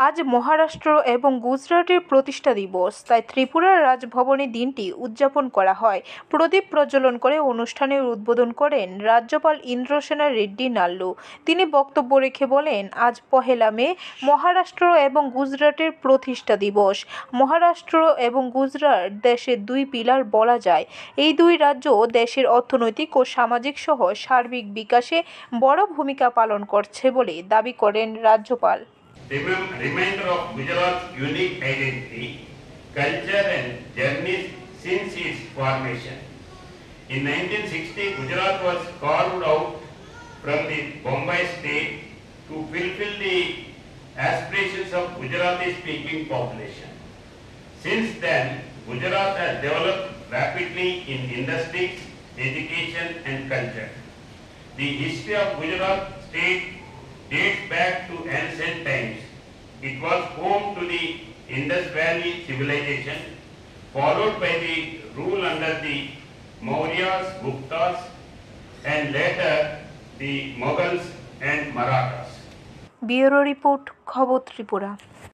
আজ মহারাষ্ট্র এবং গুজরাটের প্রতিষ্ঠা দিবস, তাই ত্রিপুরার রাজভবনে দিনটি উদযাপন করা হয়। প্রদীপ প্রজ্বলন করে অনুষ্ঠানের উদ্বোধন করেন রাজ্যপাল ইন্দ্রসেনা রেড্ডি নাল্লু। তিনি বক্তব্য রেখে বলেন, আজ 1 মে মহারাষ্ট্র এবং গুজরাটের প্রতিষ্ঠা দিবস। মহারাষ্ট্র এবং গুজরাট দেশের দুই পিলার বলা যায়। এই দুই রাজ্য দেশের অর্থনৈতিক ও সামাজিক সহ সার্বিক বিকাশে বড় ভূমিকা পালন করছে বলে দাবি করেন রাজ্যপাল। Reminder of Gujarat's unique identity, culture and journeys since its formation. In 1960, Gujarat was carved out from the Bombay state to fulfill the aspirations of Gujarati-speaking population. Since then, Gujarat has developed rapidly in industries, education and culture. The history of Gujarat state dates back to ancient times. It was home to the Indus Valley civilization, followed by the rule under the Mauryas, Guptas, and later the Mughals and Marathas. Bureau report, খবর ত্রিপুরা।